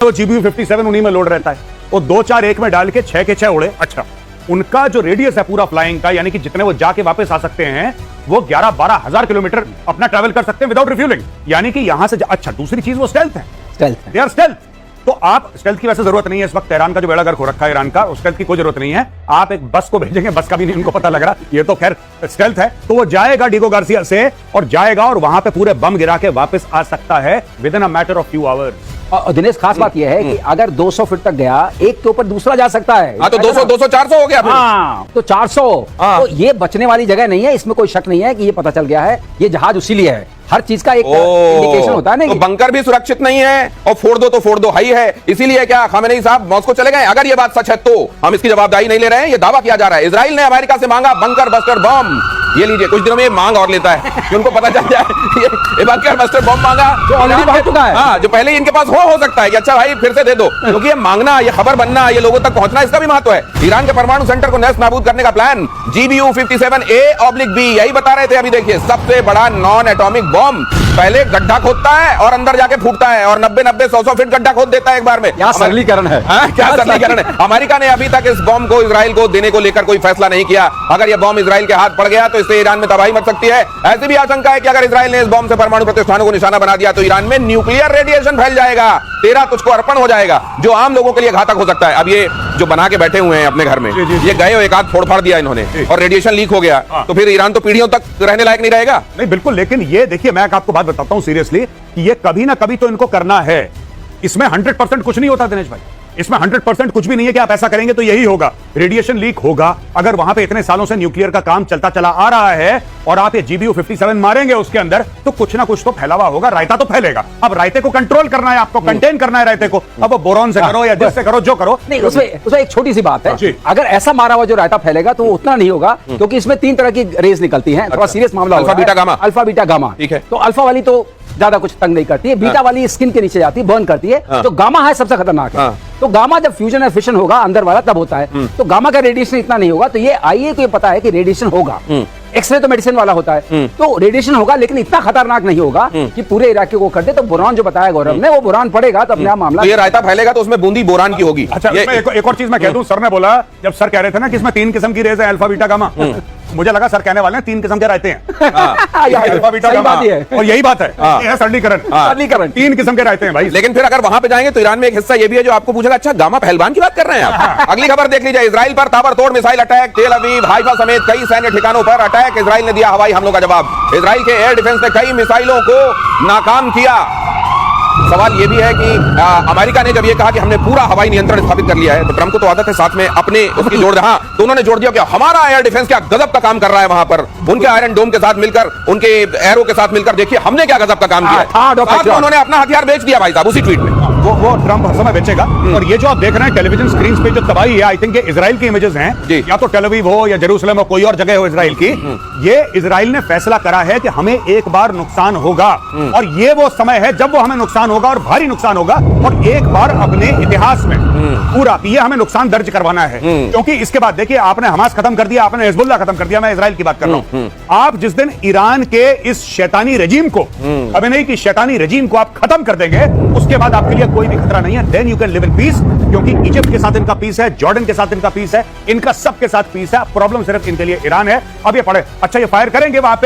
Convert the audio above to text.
तो GBU 57 उन्हीं में लोड रहता है, वो 2-4-1 में डाल के 6 के 6 उड़े। अच्छा, उनका जो रेडियस है पूरा फ्लाइंग का, यानी कि जितने वो जाके वापस आ सकते हैं, वो 11-12 हजार किलोमीटर अपना ट्रैवल कर सकते हैं विदाउट रिफ्यूलिंग, यानी कि यहां से अच्छा, दूसरी चीज वो स्टेल्थ है, दे आर स्टेल्थ। तो आप स्टेल्थ की वैसे जरूरत नहीं है इस वक्त, तेहरान का जो बेड़ा गर्क हो रखा है ईरान का, स्टेल्थ की कोई जरूरत नहीं है। आप एक बस को भेजेंगे, बस का भी नहीं उनको पता लग रहा, ये तो खैर स्टेल्थ है। तो वो जाएगा डिगो गार्सिया से और जाएगा और वहां पे पूरे बम गिरा के वापस आ सकता है with in a matter of few hours. और दिनेश, खास बात यह है कि अगर 200 फीट तक गया, एक के ऊपर दूसरा जा सकता है। हाँ, तो 200, 200, 400 हो गया फिर। हाँ, तो 400। तो ये बचने वाली जगह नहीं है, इसमें कोई शक नहीं है कि ये पता चल गया है, ये जहाज उसी लिए है। हर चीज का एक इंडिकेशन होता है ना। तो बंकर भी सुरक्षित नहीं है और फोड़ दो तो फोड़ दो हाई है, इसीलिए क्या खामेनेई साहब मॉस्को चले गए? अगर ये बात सच है तो हम इसकी जवाबदारी नहीं ले रहे हैं, ये दावा किया जा रहा है। इजराइल ने अमेरिका से मांगा बंकर बस्टर बम, ये लीजिए, कुछ दिनों में मांग और लेता है कि उनको पता चल जाए ये बंकर बस्टर बम मांगा जो ऑलरेडी पहुंच चुका है। हाँ, जो पहले ही इनके पास हो सकता है कि अच्छा भाई फिर से दे दो, क्योंकि ये मांगना, ये खबर बनना, ये लोगों तक पहुंचना, इसका भी महत्व है। ईरान के परमाणु सेंटर को नष्ट नाबूद करने का प्लान GBU 57A/B, यही बता रहे थे अभी। देखिए, सबसे बड़ा नॉन एटॉमिक बॉम्ब पहले गड्ढा खोदता है और अंदर जाके फूटता है और 90-90, 100-100 फीट गड्ढा खोद देता है एक बार में। क्या सरलीकरण है, क्या सरलीकरण है। अमेरिका ने अभी तक इस बॉम्ब को इजराइल को देने को लेकर कोई फैसला नहीं किया। अगर यह बॉम्ब इजराइल के हाथ पड़ गया तो इससे ईरान में तबाही मच सकती है। ऐसी भी आशंका है कि अगर इजराइल ने इस बॉम्ब से परमाणु प्रतिष्ठानों को निशाना बना दिया तो ईरान में न्यूक्लियर रेडिएशन फैल जाएगा, तेरा तुझको अर्पण हो जाएगा, जो आम लोगों के लिए घातक हो सकता है। अब ये जो बना के बैठे हुए हैं अपने घर में, ये गए और एक आध फोड़ फाड़ दिया इन्होंने और रेडिएशन लीक हो गया, तो फिर ईरान तो पीढ़ियों तक रहने लायक नहीं रहेगा। नहीं, बिल्कुल। लेकिन ये देखिए, मैं आपको बात बताता हूं सीरियसली, कि ये कभी ना कभी तो इनको करना है। इसमें 100% कुछ नहीं होता दिनेश भाई, इसमें 100% कुछ भी नहीं है कि आप ऐसा करेंगे तो यही होगा, रेडिएशन लीक होगा। अगर वहां पे इतने सालों से न्यूक्लियर का काम चलता चला आ रहा है और आप ये GBU 57 मारेंगे उसके अंदर, तो कुछ ना कुछ तो फैलावा होगा, रायता तो फैलेगा। अब रायते को कंट्रोल करना है, आपको कंटेन करना है रायते को। अब बोरॉन से करो या जिससे करो, जो करो। नहीं, उसमें एक छोटी सी बात है, अगर ऐसा मारा हुआ जो रायता फैलेगा तो उतना नहीं होगा, क्योंकि इसमें 3 तरह की रेज निकलती है। थोड़ा सीरियस मामला alpha beta gamma. Alpha beta gamma, ठीक है। तो अल्फा वाली तो ज्यादा कुछ तंग नहीं करती है, बीटा वाली स्किन के नीचे जाती है, बर्न करती है। जो गामा है सबसे खतरनाक है। तो गामा जब फ्यूजन या फिशन होगा अंदर वाला तब होता है, तो गामा का रेडिएशन इतना नहीं होगा। तो ये आईए को ये पता है कि रेडिएशन होगा। एक्सरे तो मेडिसिन वाला होता है, तो रेडिएशन होगा, लेकिन इतना खतरनाक नहीं होगा कि पूरे इलाके को कर दे। तो बोरान जो बताया गौरव ने, वो बोरान पड़ेगा तो अपने आप मामला। तो ये रायता फैलेगा तो उसमें बूंदी बोरान की होगी। अच्छा, एक और चीज मैं कह दूं, सर ने बोला, जब सर कह रहे थे ना कि इसमें 3 किस्म की रेज है, अल्फा बीटा गामा, मुझे लगा सर कहने वाले हैं 3 किस्म के रायते हैं। अल्फा बीटा गामा, और यही बात है, ये है सरलीकरण। 3 किस्म के रायते हैं भाई। लेकिन फिर अगर वहां पे जाएंगे तो ईरान में एक हिस्सा ये भी है जो आपको पूछेगा, अच्छा गामा पहलवान की बात कर रहे हैं आप? अगली खबर देख लीजिए। इजराइल पर ताबड़तोड़ मिसाइल अटैक, तेल अवीव, हाइफा समेत कई सैन्य ठिकानों पर अटैक, इजराइल ने दिया हवाई हमलों का जवाब। इजराइल के एयर डिफेंस ने कई मिसाइलों को नाकाम किया। सवाल यह भी है कि अमेरिका ने जब ये कहा कि हमने पूरा हवाई नियंत्रण स्थापित कर लिया है, तो ट्रंप को तो आदत है साथ में अपने उसकी जोड़ दे। हाँ, तो उन्होंने जोड़ दिया कि हमारा एयर डिफेंस क्या गजब का काम कर रहा है वहां पर, उनके आयरन डोम के साथ मिलकर, उनके एरो के साथ मिलकर, देखिए हमने क्या गजब का काम किया है। उन्होंने अपना हथियार बेच दिया भाई साहब उसी ट्वीट में। वो ट्रंप हर समय बेचेगा। और ये जो आप देख रहे हैं टेलीविजन स्क्रीन पे जो तबाही है, आई थिंक ये इजराइल की इमेजेस हैं, या तो टेल अवीव हो या जेरूसलम हो, कोई और जगह हो इजराइल की। ये इजराइल ने फैसला करा है कि हमें एक बार नुकसान होगा, और ये वो समय है जब वो हमें नुकसान होगा और भारी नुकसान होगा, और एक बार अपने इतिहास में पूरा ये हमें नुकसान दर्ज करवाना है। क्योंकि इसके बाद देखिए, आपने हमास खत्म कर दिया, आपने हिजबुल्लाह खत्म कर दिया, मैं इजराइल की बात कर रहा हूं। आप जिस दिन ईरान के इस शैतानी रजीम को, खमेनेई की शैतानी रजीम को आप खत्म कर देंगे, उसके बाद आपके लिए कोई भी खतरा नहीं है। Then you can live in peace, क्योंकि इजिप्ट के साथ इनका पीस है, जॉर्डन के साथ इनका पीस है, इनका सबके साथ पीस है। प्रॉब्लम सिर्फ इनके लिए ईरान है। अब ये पढ़े, अच्छा ये फायर करेंगे वहां पे